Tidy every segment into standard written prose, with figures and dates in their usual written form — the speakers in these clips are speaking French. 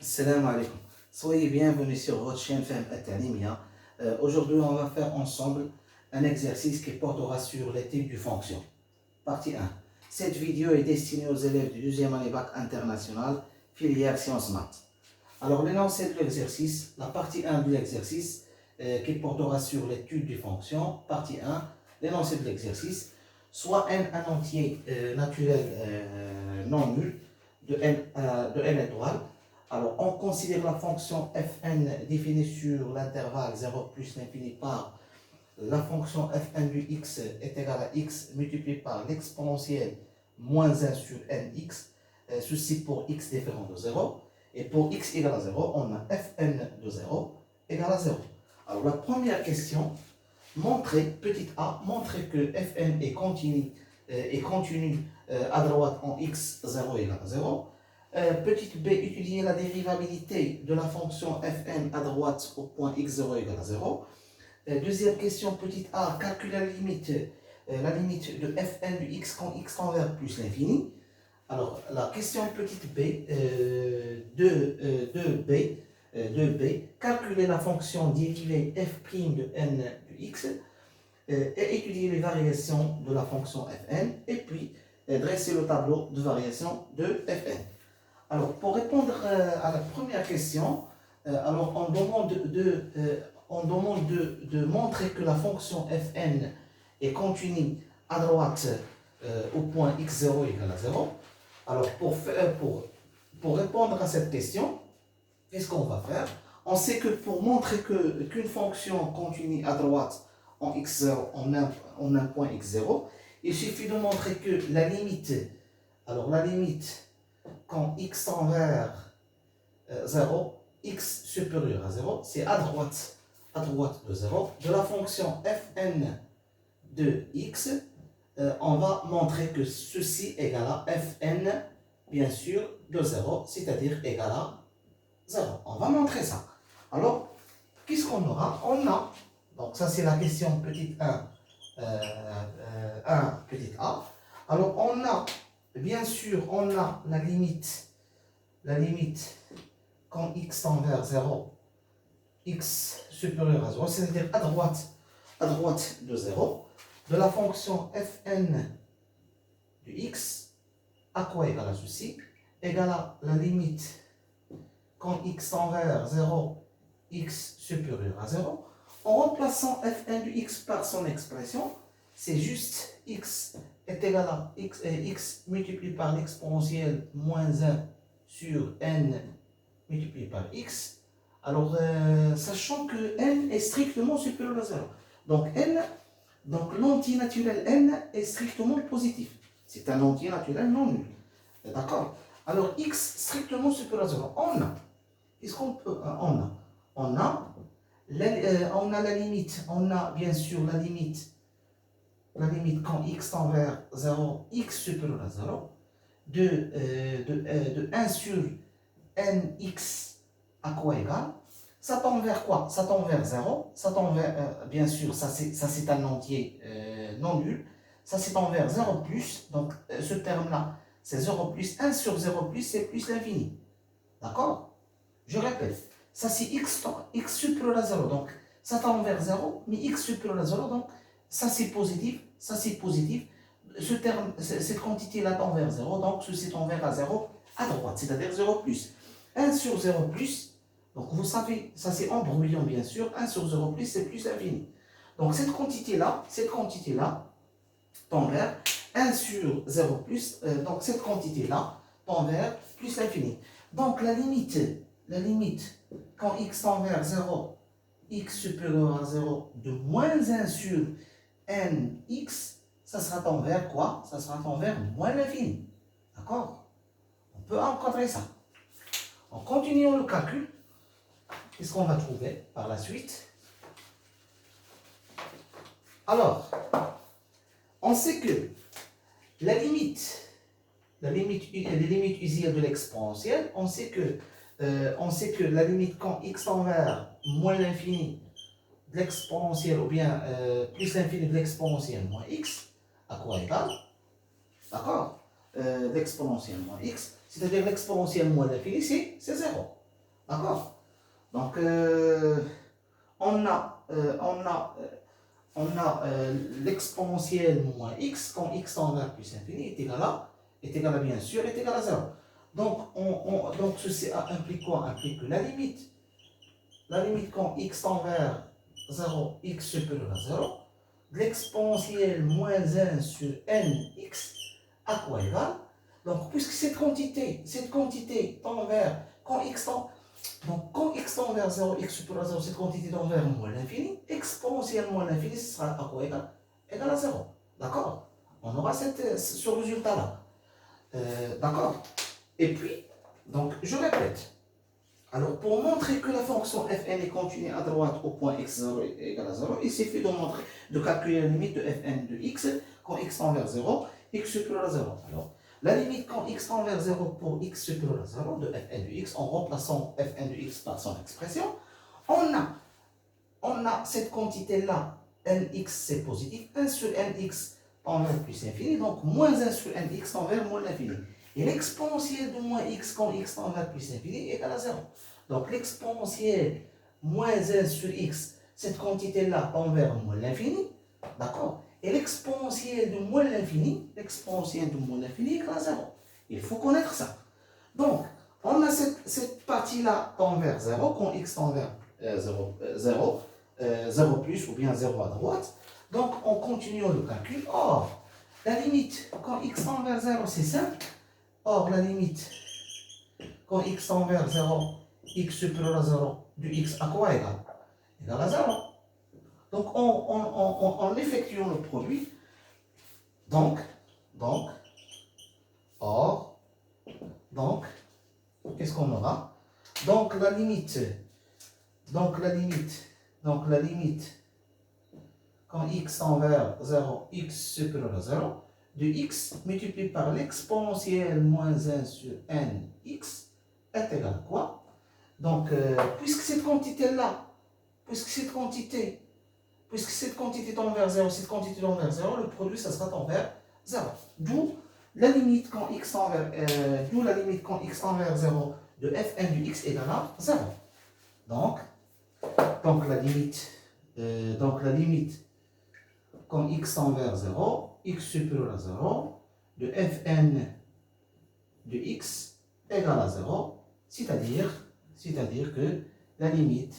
Salam alaikum. Soyez bienvenus sur votre chaîne Femme At-Talimia. Aujourd'hui, on va faire ensemble un exercice qui portera sur les types de fonctions. Partie 1. Cette vidéo est destinée aux élèves du deuxième année bac international, filière sciences maths. Alors, l'énoncé de l'exercice, la partie 1 de l'exercice qui portera sur l'étude des fonctions. Partie 1, l'énoncé de l'exercice, soit un entier naturel non nul de n étoiles. Alors, on considère la fonction fn définie sur l'intervalle 0 plus l'infini par la fonction fn du x est égale à x multiplié par l'exponentielle moins 1 sur nx, ceci pour x différent de 0. Et pour x égale à 0, on a fn de 0 égale à 0. Alors, la première question, petit a, montrer que fn est continu à droite en x 0 égale à 0. Petite b, étudier la dérivabilité de la fonction fn à droite au point x0 égale à 0. Deuxième question, petite a, calculer la limite de fn du x quand x tend vers plus l'infini. Alors, la question petite b, 2b, calculer la fonction dérivée f' de n de x et étudier les variations de la fonction fn et puis dresser le tableau de variation de fn. Alors, pour répondre à la première question, alors on demande de montrer que la fonction fn est continue à droite au point x0 égale à 0. Alors, pour répondre à cette question, qu'est-ce qu'on va faire? On sait que pour montrer qu'une fonction continue à droite en x0, en un point x0, il suffit de montrer que la limite, quand x tend vers 0, x supérieur à 0, c'est à droite de 0, de la fonction fn de x, on va montrer que ceci égale à fn, bien sûr, de 0, c'est-à-dire égal à 0. On va montrer ça. Alors, qu'est-ce qu'on aura? On a, donc ça c'est la question petite 1, 1 petite a. Alors, on a, bien sûr, on a la limite quand x tend vers 0, x supérieur à 0, c'est-à-dire à droite de 0, de la fonction fn de x, à quoi égale à ceci? Égale à la limite quand x tend vers 0, x supérieur à 0. En remplaçant fn de x par son expression, c'est juste x est égal à x multiplié par l'exponentielle moins 1 sur n multiplié par x. Alors, sachant que n est strictement supérieur à 0. Donc l'entier naturel n est strictement positif. C'est un entier naturel non nul. D'accord? Alors, x strictement supérieur à 0. Qu'est-ce qu'on peut? On a la limite. On a bien sûr la limite quand x tend vers 0, x supérieur à 0, de 1 sur nx à quoi égal? Ça tend vers quoi? Ça tend vers 0, ça tend vers, bien sûr, ça c'est un entier non nul, ça c'est tend vers 0 plus, donc ce terme-là, c'est 0 plus, 1 sur 0 plus, c'est plus l'infini. D'accord? Je répète, ça c'est x supérieur à 0, donc ça tend vers 0, mais x supérieur à 0, donc ça c'est positif, ce terme, cette quantité-là tend vers 0, donc ceci tend vers à 0 à droite, c'est-à-dire 0 plus. 1 sur 0 plus, donc vous savez, ça c'est en brouillon bien sûr, 1 sur 0 plus c'est plus l'infini. Donc cette quantité-là tend vers 1 sur 0 plus, donc cette quantité-là tend vers plus l'infini. Donc la limite, quand x tend vers 0, x supérieur à 0 de moins 1 sur nx, ça sera tend vers quoi? Ça sera tend vers moins l'infini. D'accord? On peut encadrer ça. En continuant le calcul, qu'est-ce qu'on va trouver par la suite? Alors, on sait que les limites usuelles de l'exponentielle, on sait que la limite quand x tend vers moins l'infini de l'exponentielle ou bien plus l'infini de l'exponentielle moins x, à quoi égale? D'accord? L'exponentielle moins x, c'est-à-dire l'exponentielle moins l'infini, c'est 0. D'accord? Donc, on a, euh, on a, euh, l'exponentielle moins x quand x tend vers plus infini est égal à bien sûr, est égal à 0. Donc, donc ceci implique quoi? Implique que la limite quand x tend vers 0, x supérieur à 0, de l'exponentielle moins 1 sur nx à quoi égal? Donc, puisque cette quantité tend vers, quand x tend, donc quand x tend vers 0, x supérieur à 0, cette quantité tend vers moins l'infini, exponentielle moins l'infini, ce sera à quoi égal? Égal à 0. D'accord? On aura ce résultat-là. D'accord? Et puis, donc, je répète. Alors, pour montrer que la fonction fn est continue à droite au point x0 est égal à 0, il suffit de calculer la limite de fn de x quand x tend vers 0, x supérieur à 0. Alors, la limite quand x tend vers 0 pour x supérieur à 0 de fn de x, en remplaçant fn de x par son expression, on a cette quantité-là, nx c'est positif, 1 sur nx tend vers plus infini, donc moins 1 sur nx tend vers moins l'infini. Et l'exponentielle de moins x quand x tend vers plus infini est égal à 0. Donc l'exponentielle moins 1 sur x, cette quantité-là tend vers moins l'infini, d'accord? Et l'exponentielle de moins l'infini est égal à 0. Il faut connaître ça. Donc, on a cette partie-là tend vers 0, quand x tend vers 0 plus ou bien 0 à droite. Donc, on continue le calcul. Or, la limite quand x tend vers 0, c'est simple. Or, la limite quand x tend vers 0, x supérieur à 0, du x à quoi égal? Égal à 0. Donc, en effectuant le produit, donc, or, donc, qu'est-ce qu'on aura? Donc, la limite, quand x tend vers 0, x supérieur à 0, de x multiplié par l'exponentielle moins 1 sur nx est égal à quoi? Donc, puisque cette quantité-là, puisque cette quantité tend vers 0, le produit, ça sera tend vers 0. D'où la limite quand x tend vers 0 de fn du x égale à 0. Donc la limite quand x tend vers 0, x supérieur à 0, de fn de x égale à 0, c'est-à-dire que la limite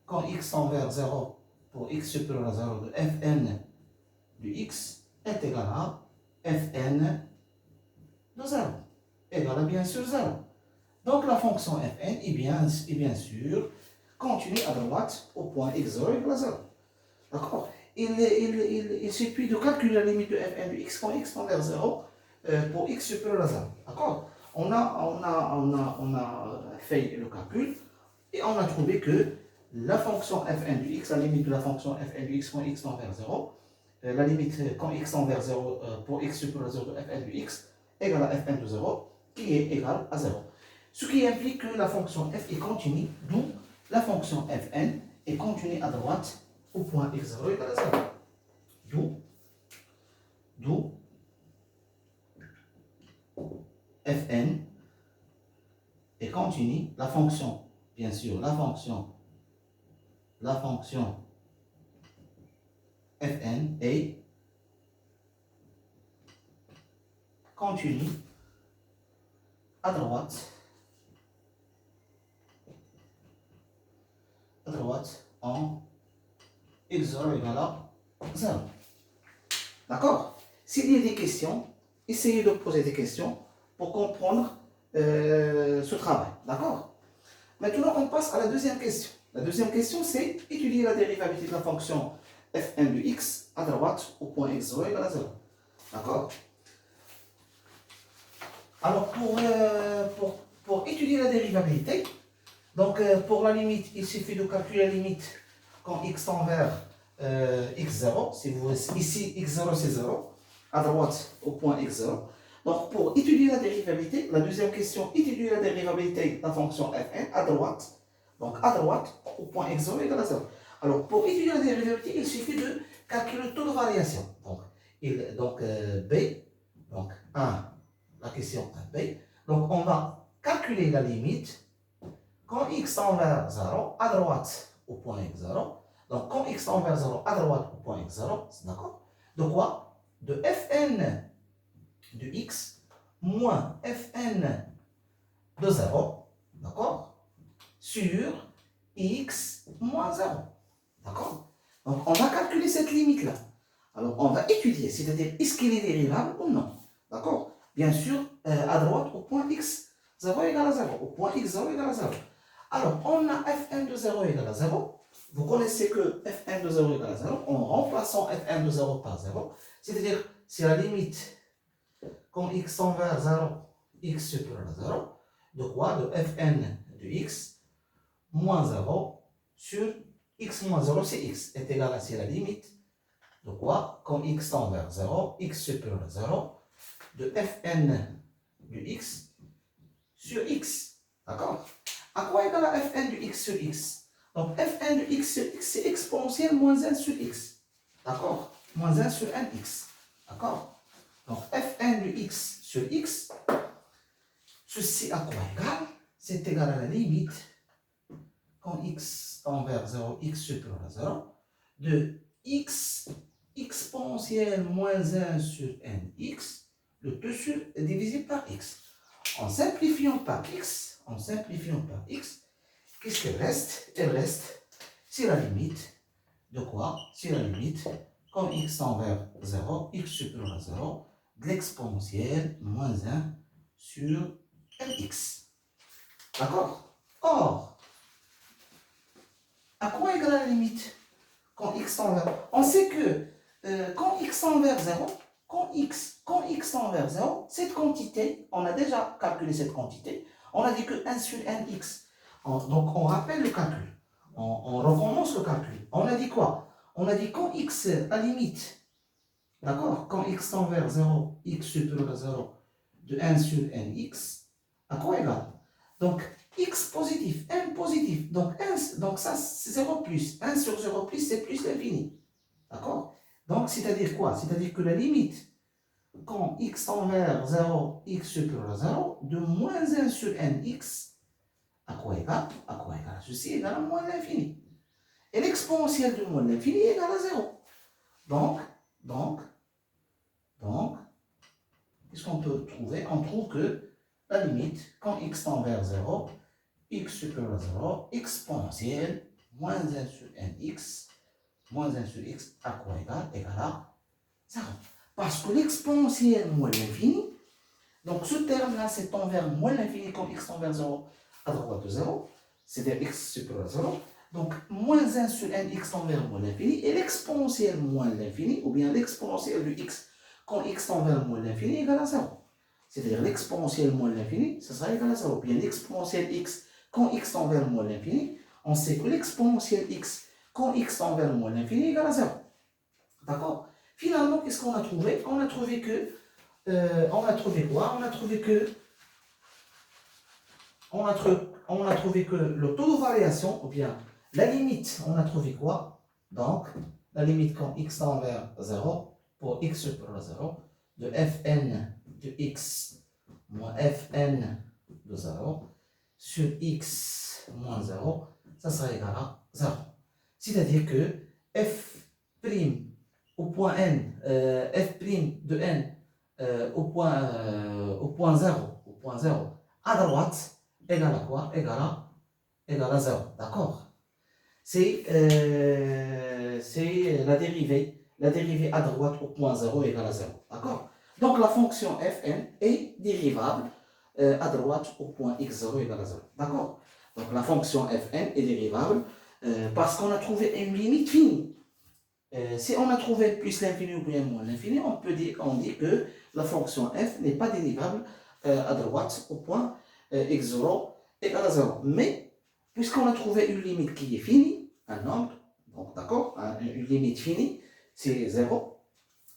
quand x tend vers 0 pour x supérieur à 0 de fn de x est égal à fn de 0, égal à bien sûr 0. Donc la fonction fn est bien sûr continue à droite au point x0 égale à 0. D'accord? Il suffit de calculer la limite de fn de x quand x tend vers 0 pour x supérieur à 0. D'accord? On a fait le calcul et on a trouvé que la fonction fn de x, la limite de la fonction fn de x quand x tend vers 0, la limite quand x tend vers 0 pour x supérieur à 0 de fn de x égale à fn de 0 qui est égal à 0. Ce qui implique que la fonction f est continue, d'où la fonction fn est continue à droite au point x0 égale à 0. D'où fn est continue, la fonction, bien sûr, la fonction fn est continue à droite en x0 égale à 0. D'accord? S'il y a des questions, essayez de poser des questions pour comprendre ce travail. D'accord? Maintenant, on passe à la deuxième question. La deuxième question, c'est étudier la dérivabilité de la fonction fn de x à droite au point x0 égale à 0. D'accord? Alors, pour étudier la dérivabilité, donc pour la limite, il suffit de calculer la limite quand x tend vers x0. Si vous voyez, ici, x0 c'est 0, à droite au point x0. Donc, pour étudier la dérivabilité, la deuxième question, étudier la dérivabilité de la fonction fn à droite. Donc, à droite au point x0 égale à 0. Alors, pour étudier la dérivabilité, il suffit de calculer le taux de variation. Donc, b, donc 1, la question 1b. Donc, on va calculer la limite quand x tend vers 0, à droite au point x0, donc quand x tend vers 0, à droite au point x0, d'accord? De quoi? De fn de x moins fn de 0, d'accord? Sur x moins 0, d'accord? Donc on va calculer cette limite-là. Alors on va étudier, c'est-à-dire est-ce qu'il est dérivable ou non, d'accord? Bien sûr, à droite au point x0 égale à 0, au point x0 égale à 0. Alors on a fn de 0 égale à 0. Vous connaissez que fn de 0 égale à 0 en remplaçant fn de 0 par 0, c'est-à-dire c'est la limite quand x tend vers 0, x supérieur à 0, de quoi? De fn de x moins 0 sur x moins 0, c'est x, est égal à, c'est la limite de quoi? Quand x tend vers 0, x supérieur à 0, de fn de x sur x. D'accord? À quoi égale à fn de x sur x? Donc fn de x sur x, c'est exponentielle moins 1 sur x. D'accord? Moins 1 sur 1x. D'accord? Donc fn de x sur x, ceci à quoi égal? C'est égal à la limite, quand x tend vers 0, x supérieur à 0, de x exponentielle moins 1 sur nx, le dessus est divisible par x. En simplifiant par x, qu'est-ce qu'il reste? Il reste, c'est la limite de quoi? C'est la limite, quand x tend vers 0, x supérieur à 0, de l'exponentielle moins 1 sur nx. D'accord? Or, à quoi égale la limite quand x tend vers... On sait que quand x tend vers 0, quand x tend vers 0, cette quantité, on a déjà calculé cette quantité, on a dit que 1 sur nx. Donc on rappelle le calcul. On recommence le calcul. On a dit quoi? On a dit quand x à limite, d'accord? Quand x tend vers 0, x supérieur à 0, de 1 sur nx, à quoi égal? Donc x positif, n positif, donc ça c'est 0 plus, 1 sur 0 plus, c'est plus l'infini. D'accord? Donc c'est-à-dire quoi? C'est-à-dire que la limite, quand x tend vers 0, x supérieur à 0, de moins 1 sur nx, à quoi égal? À quoi égal? Ceci est égal à moins l'infini. Et l'exponentielle de moins l'infini est égal à 0. Donc, qu'est-ce qu'on peut trouver? On trouve que la limite, quand x tend vers 0, x supérieur à 0, exponentielle, moins 1 sur nx, moins 1 sur x, à quoi égal? Égal à 0. Parce que l'exponentielle moins l'infini, donc ce terme-là, c'est tend vers moins l'infini quand x tend vers 0 à droite de 0, c'est-à-dire x supérieur à 0. Donc, moins 1 sur nx tend vers moins l'infini, et l'exponentielle moins l'infini, ou bien l'exponentielle de x quand x tend vers moins l'infini, égale à 0. C'est-à-dire l'exponentielle moins l'infini, ça sera égal à 0. Ou bien l'exponentielle x quand x tend vers moins l'infini, on sait que l'exponentielle x quand x tend vers moins l'infini, égale à 0. D'accord? Finalement, qu'est-ce qu'on a trouvé? On a trouvé que on a trouvé quoi? On a trouvé que le taux de variation, ou bien la limite, on a trouvé quoi? Donc, la limite quand x tend vers 0, pour x supérieur à 0, de fn de x moins fn de 0 sur x moins 0, ça sera égal à 0. C'est-à-dire que f' au point n, f' de n au point 0, à droite, égale à quoi? Égale à 0. D'accord? C'est la dérivée à droite au point 0 égale à 0. D'accord? Donc la fonction fn est dérivable à droite au point x0 égale à 0. D'accord? Donc la fonction fn est dérivable parce qu'on a trouvé une limite finie. Si on a trouvé plus l'infini ou bien moins l'infini, on dit que la fonction f n'est pas dérivable à droite au point x0 égale à 0. Mais, puisqu'on a trouvé une limite qui est finie, un nombre, donc d'accord, une limite finie, c'est 0,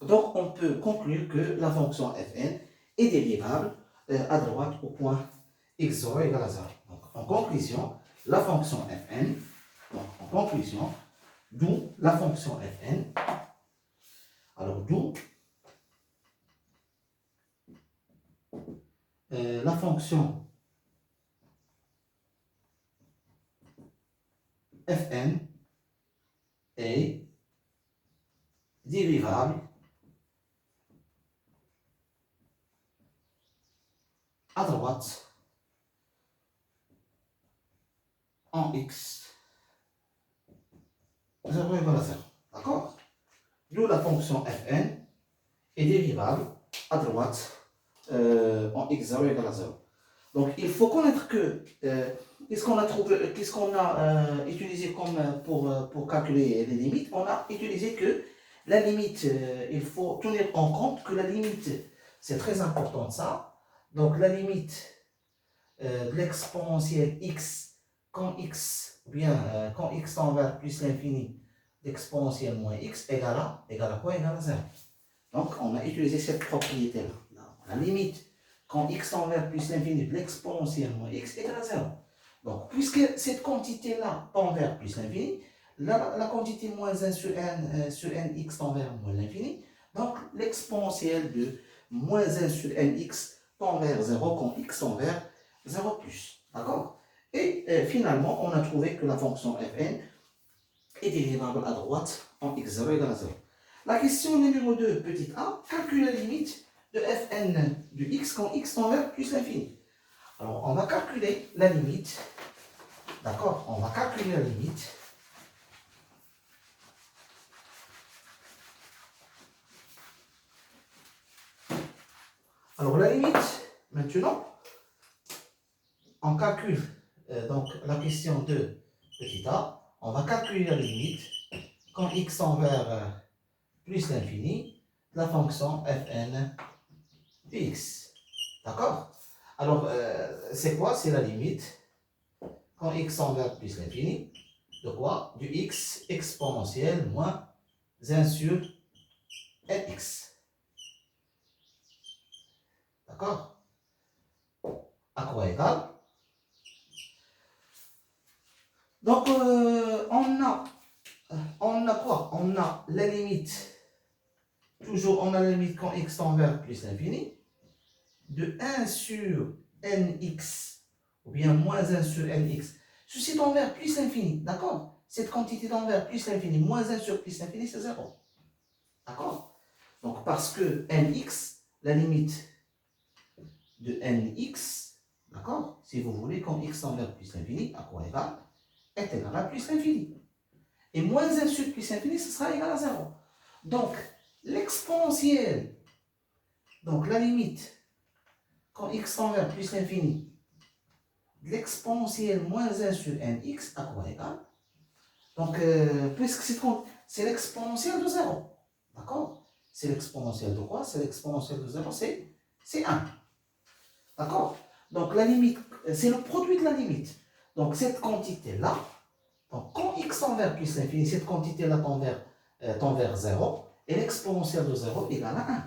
donc on peut conclure que la fonction fn est dérivable à droite au point x0 égale à 0. Donc en conclusion, la fonction fn, d'où la fonction fn. Alors, d'où la fonction à droite en x 0 égale à 0. D'accord? D'où la fonction fn est dérivable à droite en x0 égale à 0. Donc il faut connaître que qu'est-ce qu'on a trouvé, qu'est-ce qu'on a utilisé comme pour calculer les limites. On a utilisé que la limite, il faut tenir en compte que la limite, c'est très important ça. Donc la limite de l'exponentielle x quand x, ou bien quand x tend vers plus l'infini d'exponentielle moins x égale à quoi? Égale à 0. Donc on a utilisé cette propriété-là. La limite quand x tend vers plus l'infini de l'exponentielle moins x égale à 0. Donc, puisque cette quantité-là tend vers plus l'infini, la quantité moins 1 sur nx tend vers moins l'infini, donc l'exponentielle de moins 1 sur nx tend vers 0 quand x tend vers 0 plus. D'accord? Et finalement, on a trouvé que la fonction fn est dérivable à droite en x0 égale à 0. La question numéro 2, petit a, calcule la limite de fn de x quand x tend vers plus l'infini. Alors, on va calculer la limite. D'accord? On va calculer la limite. Alors, la limite, maintenant, on calcule donc la question de petit a. On va calculer la limite quand x tend vers plus l'infini de la fonction fn de x. D'accord? Alors, c'est quoi? C'est la limite quand x tend vers plus l'infini de quoi? Du x exponentielle moins 1 sur nx. D'accord? À quoi égal? Donc, on a quoi? On a la limite, toujours on a la limite quand x tend vers plus l'infini, de 1 sur nx, ou bien moins 1 sur nx. Ceci tend vers plus l'infini, d'accord? Cette quantité tend vers plus l'infini, moins 1 sur plus l'infini, c'est 0. D'accord? Donc, parce que nx, la limite de nx, d'accord? Si vous voulez, quand x tend vers plus l'infini, à quoi égal? Est égal à plus l'infini. Et moins 1 sur plus l'infini, ce sera égal à 0. Donc, l'exponentielle, donc la limite, quand x tend vers plus l'infini, l'exponentielle moins 1 sur nx, à quoi égal? Donc, puisque c'est l'exponentielle de 0. D'accord? C'est l'exponentielle de quoi? C'est l'exponentielle de 0, c'est 1. D'accord? Donc, la limite, c'est le produit de la limite. Donc, cette quantité-là, donc quand x tend vers plus l'infini, cette quantité-là tend vers 0, et l'exponentielle de 0 égale à 1.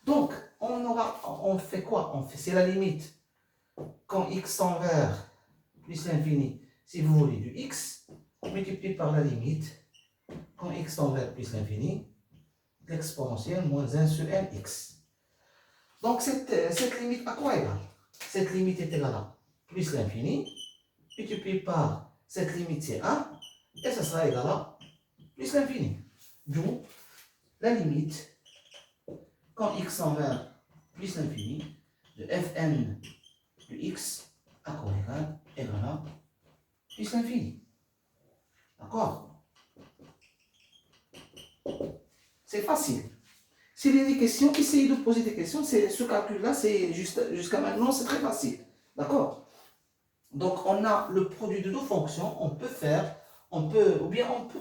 Donc, on fait quoi? C'est la limite quand x tend vers plus l'infini, si vous voulez, du x, multiplié par la limite quand x tend vers plus l'infini, l'exponentielle moins 1 sur nx. Donc, cette limite à quoi égale? Cette limite est égale à plus l'infini, multiplié par cette limite, c'est 1, et ça sera égal à plus l'infini. D'où la limite, quand x tend vers plus l'infini, de fn de x, à quoi égal à plus l'infini. D'accord? C'est facile. S'il y a des questions, essayez de poser des questions. Ce calcul-là, jusqu'à maintenant, c'est très facile. D'accord? Donc, on a le produit de deux fonctions. On peut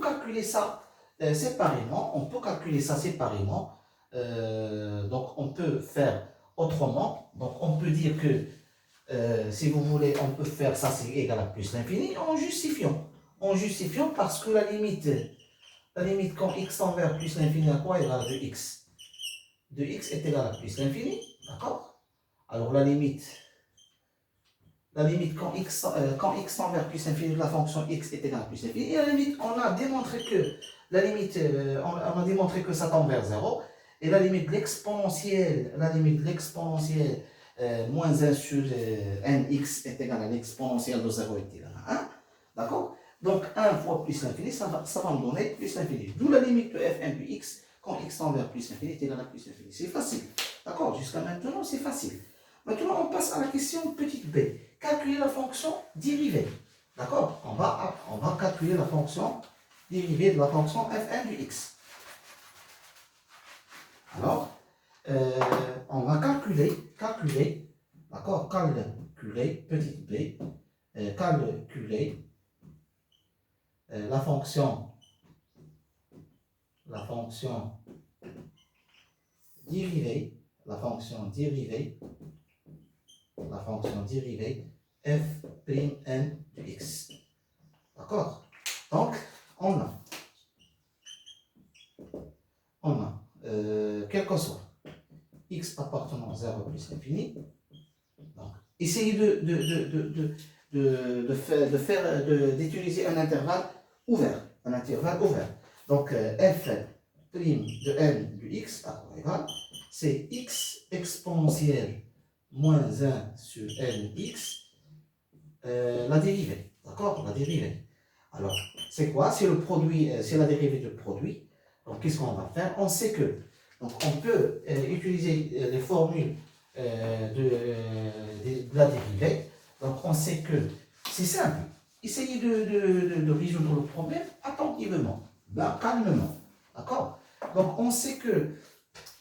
calculer ça séparément. On peut calculer ça séparément. Donc, on peut faire autrement. Donc, on peut dire que, si vous voulez, on peut faire ça, c'est égal à plus l'infini en justifiant. En justifiant parce que la limite quand x tend vers plus l'infini, à quoi égale de x? De x est égal à plus l'infini. D'accord? Alors, la limite quand x tend vers plus l'infini de la fonction x est égale à plus l'infini. Et la limite, on a démontré que ça tend vers 0. Et la limite de l'exponentielle, moins 1 sur nx est égale à l'exponentielle de 0 est égale à 1. D'accord? Donc 1 fois plus l'infini, ça va me donner plus l'infini. D'où la limite de fn de x quand x tend vers plus l'infini est égal à plus l'infini. C'est facile. D'accord? Jusqu'à maintenant, c'est facile. Maintenant, on passe à la question petite b. Calculer la fonction dérivée. D'accord? On va calculer la fonction dérivée de la fonction fn du x. Alors, on va calculer, d'accord? Calculer, petite b, calculer la fonction dérivée, f' n de x. D'accord? Donc, on a quel que soit x appartenant à 0 plus l'infini. Donc, essayez d'utiliser un intervalle ouvert. Donc, f' de n de x à quoi égal, c'est x exponentielle moins 1 sur nx, la dérivée. D'accord? La dérivée. Alors, c'est quoi? C'est le produit, c'est la dérivée du produit. Donc, qu'est-ce qu'on va faire? On sait que, donc, on peut utiliser les formules de la dérivée. Donc, on sait que c'est simple. Essayez de résoudre le problème attentivement, calmement. D'accord? Donc, on sait que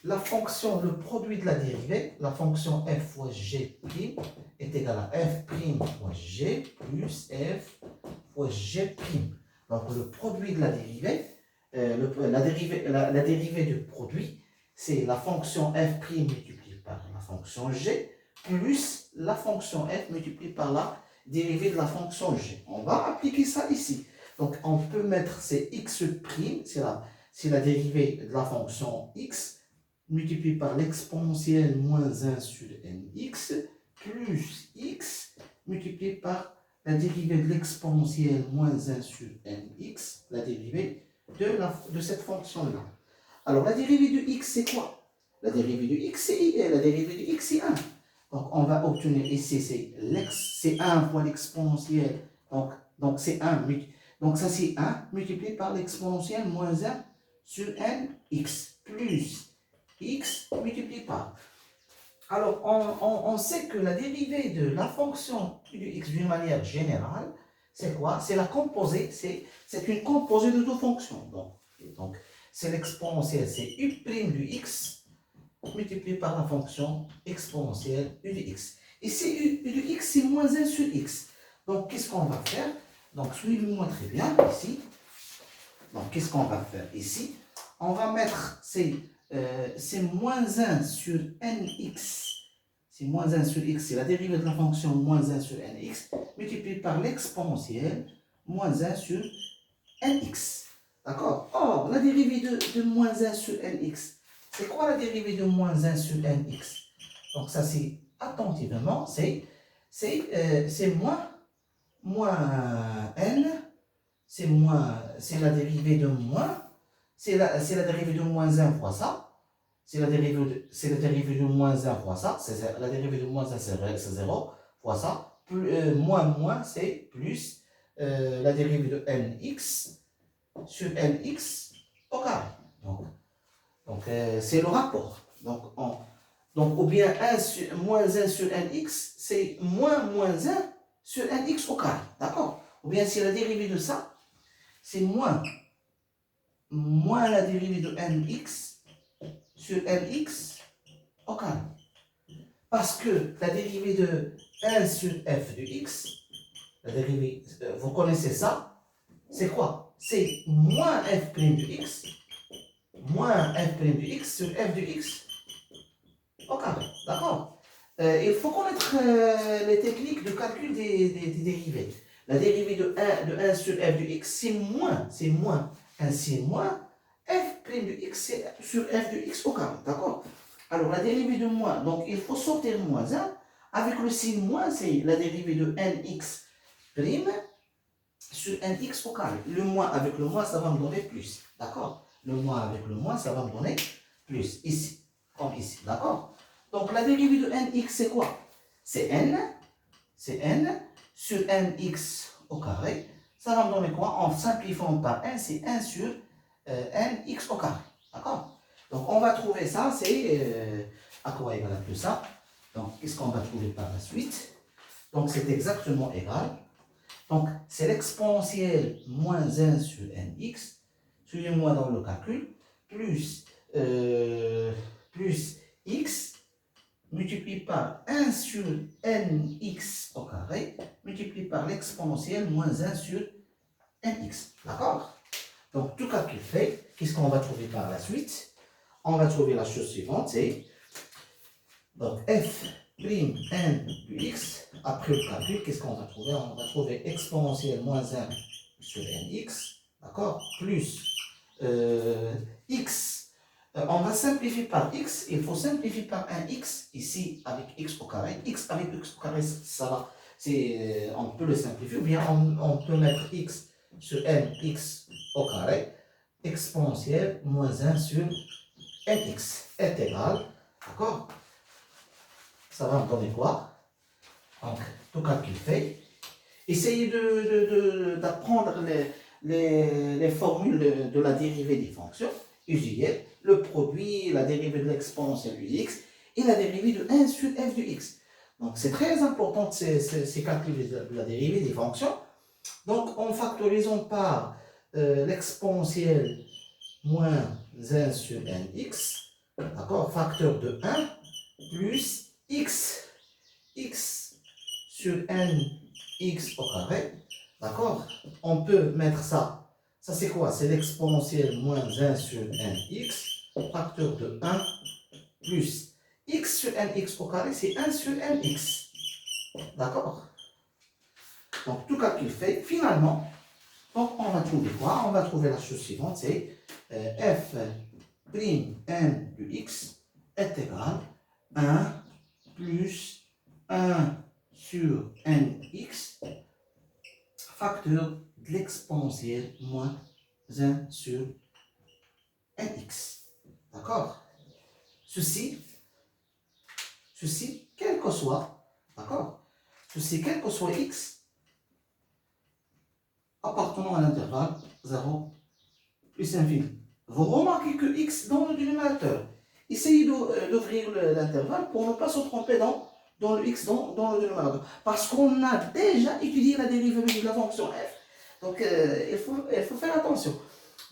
la fonction, le produit de la dérivée, la fonction f fois g' est égal à f' fois g plus f fois g'. Donc, le produit de la dérivée, la dérivée du produit, c'est la fonction f' multipliée par la fonction g plus la fonction f multipliée par la dérivée de la fonction g. On va appliquer ça ici. Donc, on peut mettre c'est x', c'est la dérivée de la fonction x multiplié par l'exponentielle moins 1 sur nx plus x multiplié par la dérivée de l'exponentielle moins 1 sur nx, la dérivée de cette fonction-là. Alors, la dérivée de x, c'est quoi? La dérivée de x, c'est la dérivée de x, c'est 1. Donc, on va obtenir ici, c'est 1 fois l'exponentielle. Donc c'est 1. Donc, ça, c'est 1 multiplié par l'exponentielle moins 1 sur nx plus x multiplié par. Alors, on sait que la dérivée de la fonction de x d'une manière générale, c'est quoi? C'est la composée, c'est une composée de deux fonctions. Donc c'est l'exponentielle, c'est u' de x multiplié par la fonction exponentielle u de x. Et c'est u de x, c'est moins 1 sur x. Donc, qu'est-ce qu'on va faire? Donc, suivez-moi très bien ici. Donc, qu'est-ce qu'on va faire ici? On va mettre c'est moins 1 sur nx. C'est moins 1 sur x, c'est la dérivée de la fonction moins 1 sur nx, multiplié par l'exponentielle moins 1 sur nx. D'accord? Or, la dérivée de moins 1 sur nx, c'est quoi la dérivée de moins 1 sur nx? Donc, ça, c'est attentivement, c'est moins n, c'est la dérivée de moins. C'est la dérivée de moins 1 fois ça. C'est la dérivée de moins 1 fois ça. C'est la dérivée de moins 1, c'est 0 fois ça. Moins, c'est plus la dérivée de nx sur nx au carré. Donc c'est le rapport. Donc ou bien moins 1 sur nx, c'est moins 1 sur nx au carré. D'accord? Ou bien c'est la dérivée de ça, c'est moins la dérivée de nx sur nx au carré. Parce que la dérivée de 1 sur f de x, la dérivée, vous connaissez ça, c'est quoi? C'est moins f' de x, moins f' de x sur f de x au carré. D'accord? Il faut connaître les techniques de calcul des dérivées. La dérivée de 1 sur f de x, c'est moins 1, c'est moins f' de x sur f de x au carré. D'accord? Alors, la dérivée de moins, donc il faut sortir moins 1. Avec le signe moins, c'est la dérivée de nx' sur nx au carré. Le moins avec le moins, ça va me donner plus. D'accord? Le moins avec le moins, ça va me donner plus. Ici, comme ici. D'accord? Donc, la dérivée de nx, c'est quoi? C'est n sur nx au carré. Ça va me donner quoi? En simplifiant par n, c'est 1 sur nx au carré. D'accord? Donc, on va trouver ça, c'est à quoi égal à plus ça? Donc, qu'est-ce qu'on va trouver par la suite? Donc, c'est exactement égal. Donc, c'est l'exponentielle moins 1 sur nx, suivez-moi dans le calcul, plus x multiplié par 1 sur nx au carré, multiplié par l'exponentielle moins 1 sur nx. D'accord? Donc, tout calcul fait, qu'est-ce qu'on va trouver par la suite? On va trouver la chose suivante, c'est donc f' n du x, après le calcul, qu'est-ce qu'on va trouver? On va trouver exponentielle moins 1 sur nx, d'accord? Plus x, on va simplifier par x, il faut simplifier par un x, ici avec x au carré. X avec x au carré, ça va, on peut le simplifier, ou bien on peut mettre x sur nx au carré, exponentielle moins 1 sur nx est égal, d'accord? Ça va me donner quoi? Donc, tout calcul fait. Essayez d'apprendre les formules de la dérivée des fonctions usuelles, le produit, la dérivée de l'exponentielle du x et la dérivée de 1 sur f de x. Donc, c'est très important ces calculs de la dérivée des fonctions. Donc, en factorisant par l'exponentielle moins 1 sur nx, d'accord, facteur de 1, plus x sur nx au carré, d'accord? On peut mettre ça, c'est quoi? C'est l'exponentielle moins 1 sur nx, facteur de 1, plus x sur nx au carré, c'est 1 sur nx, d'accord? Donc, tout calcul fait, finalement, donc on va trouver quoi? On va trouver la chose suivante, c'est f' n de x est égal à 1 plus 1 sur nx, facteur de l'exponentielle moins 1 sur nx. D'accord? Ceci, quel que soit, d'accord? Ceci, quel que soit x, appartenant à l'intervalle 0 plus infini. Vous remarquez que x dans le dénominateur. Essayez d'ouvrir l'intervalle pour ne pas se tromper dans le x dans le dénominateur. Parce qu'on a déjà étudié la dérivée de la fonction f. Donc, il faut faire attention.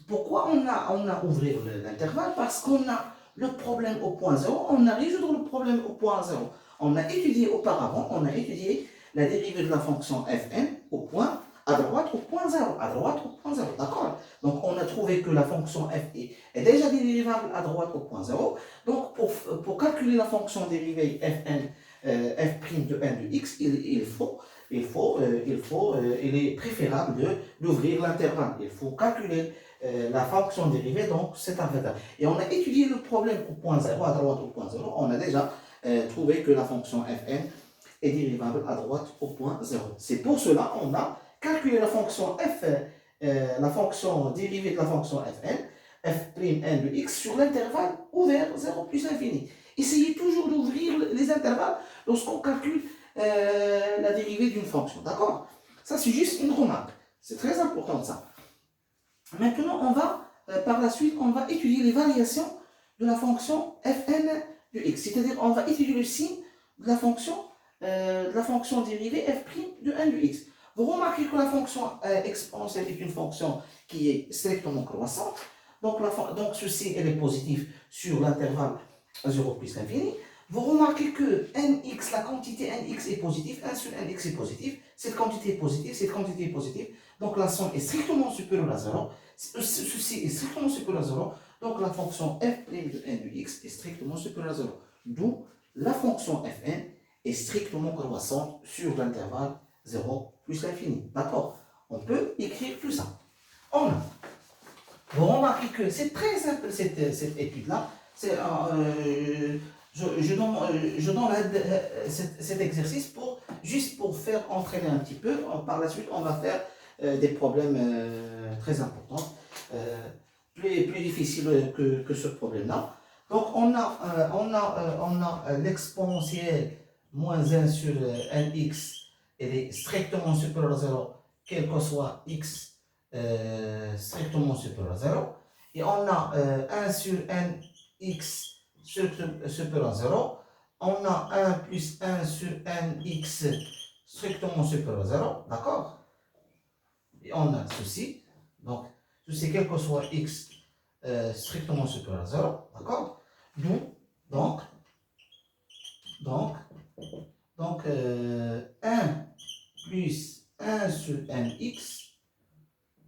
Pourquoi on a ouvert l'intervalle? Parce qu'on a le problème au point 0. On a résoudre le problème au point 0. On a étudié auparavant, on a étudié la dérivée de la fonction fn au point à droite au point 0. À droite au point 0, d'accord? Donc, on a trouvé que la fonction f est déjà dérivable à droite au point 0. Donc, pour calculer la fonction dérivée fn, f' de n de x, il est préférable d'ouvrir l'intervalle. Il faut calculer la fonction dérivée, donc c'est un vecteur. Et on a étudié le problème au point 0, à droite au point 0. On a déjà trouvé que la fonction fn est dérivable à droite au point 0. C'est pour cela qu'on a calculé la fonction la fonction dérivée de la fonction fn, f'n de x sur l'intervalle ouvert 0 plus infini. Essayez toujours d'ouvrir les intervalles lorsqu'on calcule la dérivée d'une fonction, d'accord? Ça, c'est juste une remarque. C'est très important ça. Maintenant, par la suite, on va étudier les variations de la fonction fn de x. C'est-à-dire, on va étudier le signe de la fonction dérivée f' de n de x. Vous remarquez que la fonction exponentielle est une fonction qui est strictement croissante. Donc, ceci, elle est positive sur l'intervalle 0 plus l'infini. Vous remarquez que nx, la quantité nx est positive, 1 sur nx est positif, cette quantité est positive, cette quantité est positive, donc la somme est strictement supérieure à 0, ceci est strictement supérieur à 0, donc la fonction f' de n de x est strictement supérieure à 0. D'où la fonction fn est strictement croissante sur l'intervalle 0 plus l'infini. D'accord? On peut écrire tout ça. Vous remarquez que c'est très simple cette étude-là. Je donne cet exercice juste pour faire entraîner un petit peu. Par la suite, on va faire des problèmes très importants, plus difficiles que ce problème-là. Donc, on a l'exponentielle moins 1 sur nx, elle est strictement supérieure à 0, quel que soit x strictement supérieur à 0. Et on a 1 sur nx supérieur à 0. on a 1 plus 1 sur nx strictement supérieur à 0, d'accord? Et on a ceci, donc ceci quel que soit x strictement supérieur à 0, d'accord? Donc, donc 1 plus 1 sur nx,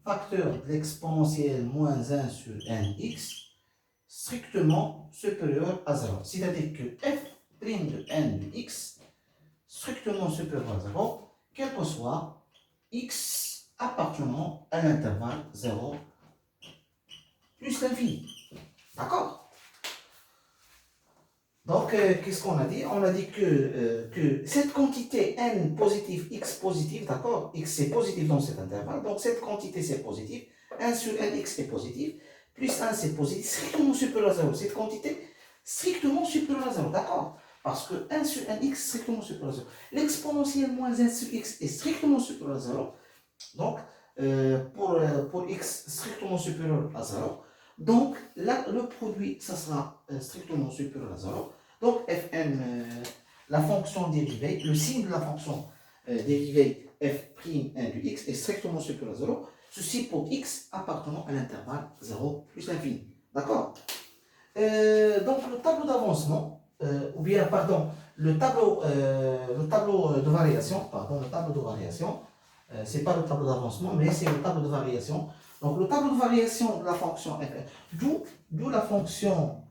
facteur de l'exponentielle moins 1 sur nx, strictement supérieur à 0. C'est-à-dire que f' de n de x, strictement supérieur à 0, quel que soit x appartenant à l'intervalle 0 plus l'infini. D'accord? Donc, qu'est-ce qu'on a dit? On a dit que cette quantité n positive, x positive, d'accord? X c'est positif dans cet intervalle, donc cette quantité c'est positif, 1 sur nx est positif, plus 1 c'est positif, strictement supérieur à 0. Cette quantité strictement supérieure à 0, d'accord? Parce que 1 sur nx strictement supérieur à 0. L'exponentielle moins 1 sur x est strictement supérieur à 0. Donc, pour x strictement supérieur à 0, donc là, le produit, ça sera strictement supérieur à 0. Donc, fn, la fonction dérivée, le signe de la fonction dérivée f' de x est strictement supérieur à 0. Ceci pour x appartenant à l'intervalle 0 plus l'infini. D'accord? Donc, le tableau d'avancement, ou bien, pardon, le tableau de variation, c'est pas le tableau d'avancement, mais c'est le tableau de variation. Donc, le tableau de variation de la fonction fn, d'où la fonction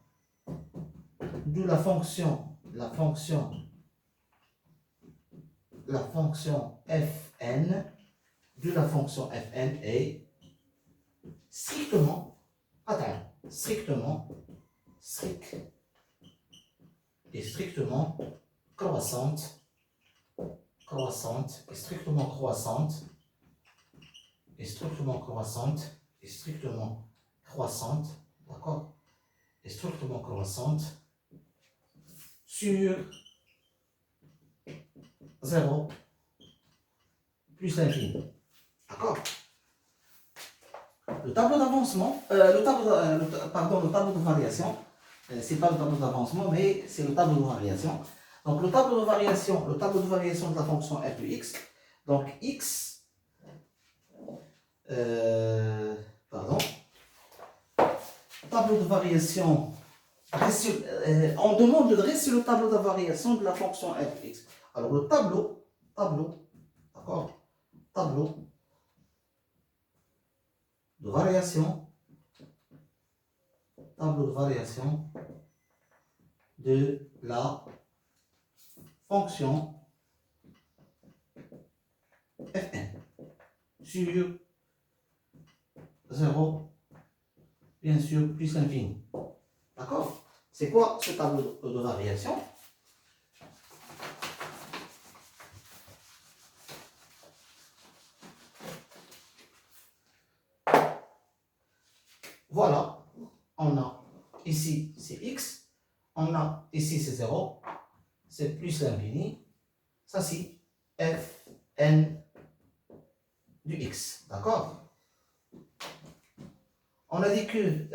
fn est strictement croissante, et strictement croissante, d'accord, et strictement croissante sur 0 plus l'infini. D'accord? Le tableau d'avancement, le tableau de variation, c'est pas le tableau d'avancement, mais c'est le tableau de variation. Donc le tableau de variation de la fonction f de x, donc x, tableau de variation, on demande de dresser le tableau de variation de la fonction f de x. Alors le tableau, d'accord, tableau de variation de la fonction fn sur 0, bien sûr, plus l'infini. D'accord? C'est quoi ce tableau de variation? Voilà, on a ici c'est x, on a ici c'est 0, c'est plus l'infini, ça c'est fn du x, d'accord? On a dit que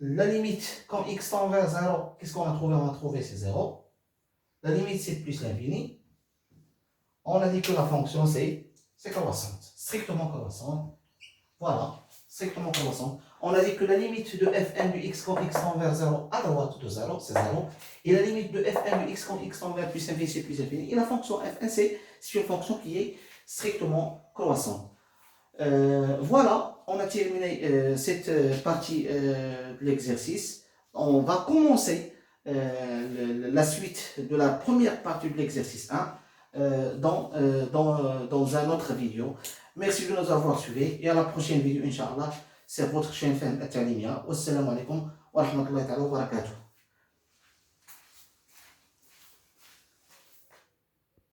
la limite, quand x tend vers 0, qu'est-ce qu'on a trouvé? On a trouvé c'est 0. La limite c'est plus l'infini. On a dit que la fonction c'est croissante, strictement croissante. Voilà, strictement croissante. On a dit que la limite de fn du x quand x tend vers 0 à droite de 0, c'est 0. Et la limite de fn du x quand x tend vers plus infini, c'est plus infini. Et la fonction fn, c'est une fonction qui est strictement croissante. Voilà, on a terminé cette partie de l'exercice. On va commencer la suite de la première partie de l'exercice 1 dans un autre vidéo. Merci de nous avoir suivis et à la prochaine vidéo, Inch'Allah, c'est votre chaîne Femme Atalimia. Wassalamu alaikum wa rahmatullahi wa barakatuh.